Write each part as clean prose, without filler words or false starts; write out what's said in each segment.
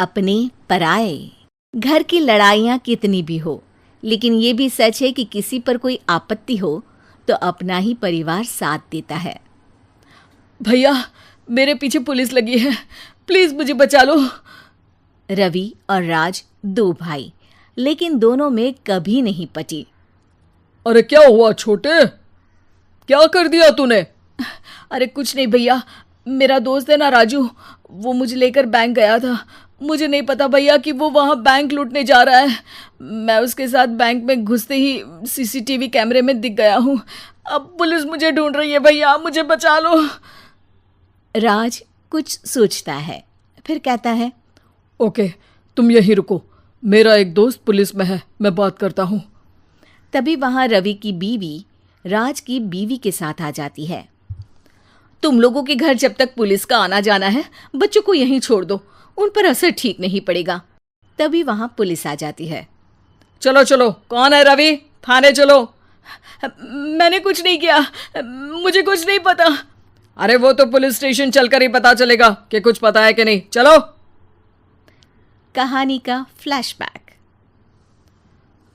अपने पराए। घर की लड़ाइयाँ कितनी भी हो, लेकिन ये भी सच है कि किसी पर कोई आपत्ति हो तो अपना ही परिवार साथ देता है। भैया, मेरे पीछे पुलिस लगी है, प्लीज मुझे बचा लो। रवि और राज दो भाई, लेकिन दोनों में कभी नहीं पटी। अरे क्या हुआ छोटे, क्या कर दिया तूने? अरे कुछ नहीं भैया, मेरा दोस्त है ना राजू, वो मुझे लेकर बैंक गया था। मुझे नहीं पता भैया कि वो वहाँ बैंक लूटने जा रहा है। मैं उसके साथ बैंक में घुसते ही सीसीटीवी कैमरे में दिख गया हूँ। अब पुलिस मुझे ढूंढ रही है भैया, मुझे बचा लो। राज कुछ सोचता है, फिर कहता है, ओके, तुम यहीं रुको, मेरा एक दोस्त पुलिस में है, मैं बात करता हूँ। तभी वहां रवि की बीवी राज की बीवी के साथ आ जाती है। तुम लोगों के घर जब तक पुलिस का आना जाना है, बच्चों को यहीं छोड़ दो, उन पर असर ठीक नहीं पड़ेगा। तभी वहां पुलिस आ जाती है। चलो चलो, कौन है रवि, थाने चलो। मैंने कुछ नहीं किया, मुझे कुछ नहीं पता। अरे वो तो पुलिस स्टेशन चलकर ही पता चलेगा कि कुछ पता है कि नहीं, चलो। कहानी का फ्लैशबैक।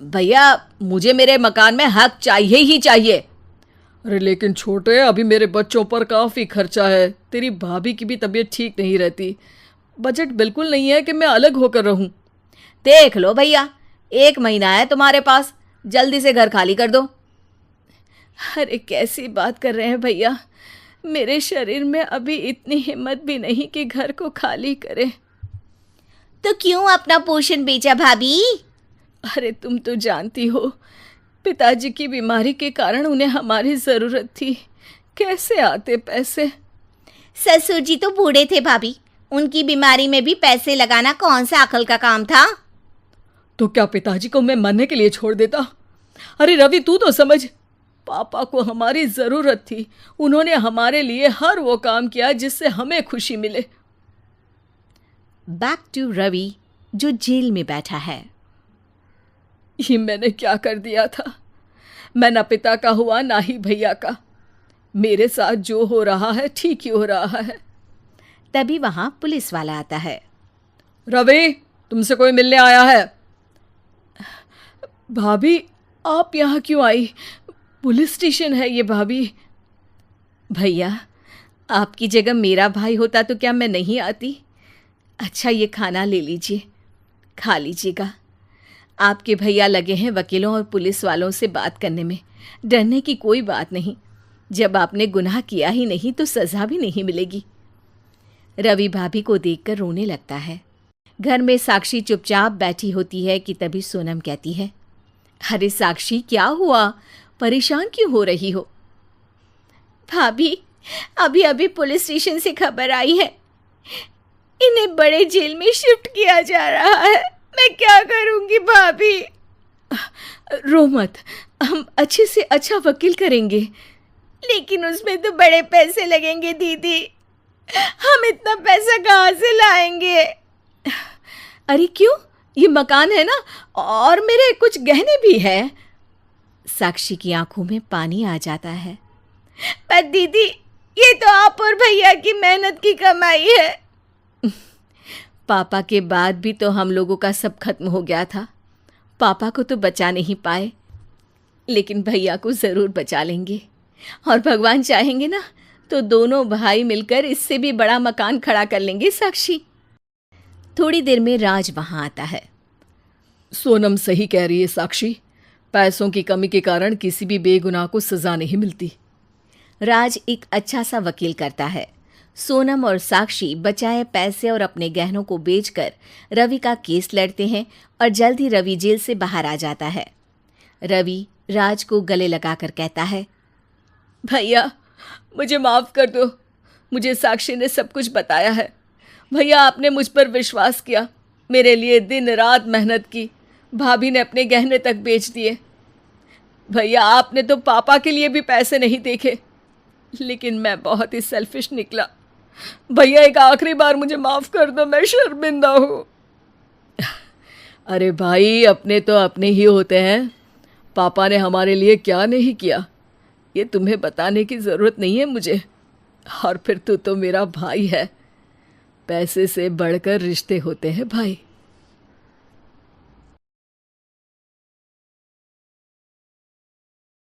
भैया, मुझे मेरे मकान में हक चाहिए ही चाहिए। अरे लेकिन छोटे, अभी मेरे बच्चों पर काफ़ी खर्चा है, तेरी भाभी की भी तबीयत ठीक नहीं रहती, बजट बिल्कुल नहीं है कि मैं अलग होकर रहूं। देख लो भैया, 1 महीना है तुम्हारे पास, जल्दी से घर खाली कर दो। अरे कैसी बात कर रहे हैं भैया, मेरे शरीर में अभी इतनी हिम्मत भी नहीं कि घर को खाली करे। तो क्यों अपना पोषण बेचा भाभी? अरे तुम तो जानती हो, पिताजी की बीमारी के कारण उन्हें हमारी ज़रूरत थी, कैसे आते पैसे। ससुर जी तो बूढ़े थे भाभी, उनकी बीमारी में भी पैसे लगाना कौन सा अकल का काम था। तो क्या पिताजी को मैं मरने के लिए छोड़ देता? अरे रवि, तू तो समझ, पापा को हमारी ज़रूरत थी, उन्होंने हमारे लिए हर वो काम किया जिससे हमें खुशी मिले। बैक टू रवि, जो जेल में बैठा है। ये मैंने क्या कर दिया था? मैं ना पिता का हुआ ना ही भैया का। मेरे साथ जो हो रहा है ठीक ही हो रहा है। तभी वहां पुलिस वाला आता है। रवि, तुमसे कोई मिलने आया है। भाभी, आप यहाँ क्यों आई? पुलिस स्टेशन है ये भाभी। भैया, आपकी जगह मेरा भाई होता तो क्या मैं नहीं आती? अच्छा, ये खाना ले लीजिए, खा लीजिएगा। आपके भैया लगे हैं वकीलों और पुलिस वालों से बात करने में, डरने की कोई बात नहीं। जब आपने गुनाह किया ही नहीं तो सज़ा भी नहीं मिलेगी। रवि भाभी को देखकर रोने लगता है। घर में साक्षी चुपचाप बैठी होती है कि तभी सोनम कहती है, अरे साक्षी, क्या हुआ, परेशान क्यों हो रही हो? भाभी, अभी अभी पुलिस स्टेशन से खबर आई है, इन्हें बड़े जेल में शिफ्ट किया जा रहा है। मैं क्या करूंगी भाभी? रो मत, हम अच्छे से अच्छा वकील करेंगे। लेकिन उसमें तो बड़े पैसे लगेंगे दीदी, हम इतना पैसा कहाँ से लाएंगे? अरे क्यों, ये मकान है ना, और मेरे कुछ गहने भी हैं। साक्षी की आंखों में पानी आ जाता है। पर दीदी, ये तो आप और भैया की मेहनत की कमाई है। पापा के बाद भी तो हम लोगों का सब खत्म हो गया था। पापा को तो बचा नहीं पाए, लेकिन भैया को ज़रूर बचा लेंगे, और भगवान चाहेंगे ना तो दोनों भाई मिलकर इससे भी बड़ा मकान खड़ा कर लेंगे। साक्षी। थोड़ी देर में राज वहाँ आता है। सोनम सही कह रही है साक्षी, पैसों की कमी के कारण किसी भी बेगुनाह को सज़ा नहीं मिलती। राज एक अच्छा सा वकील करता है। सोनम और साक्षी बचाए पैसे और अपने गहनों को बेचकर रवि का केस लड़ते हैं और जल्द ही रवि जेल से बाहर आ जाता है। रवि राज को गले लगाकर कहता है, भैया मुझे माफ़ कर दो, मुझे साक्षी ने सब कुछ बताया है। भैया, आपने मुझ पर विश्वास किया, मेरे लिए दिन रात मेहनत की, भाभी ने अपने गहने तक बेच दिए। भैया, आपने तो पापा के लिए भी पैसे नहीं देखे, लेकिन मैं बहुत ही सेल्फिश निकला। भैया, एक आखिरी बार मुझे माफ़ कर दो, मैं शर्मिंदा हूँ। अरे भाई, अपने तो अपने ही होते हैं, पापा ने हमारे लिए क्या नहीं किया ये तुम्हें बताने की ज़रूरत नहीं है मुझे। और फिर तू तो मेरा भाई है। पैसे से बढ़कर रिश्ते होते हैं भाई।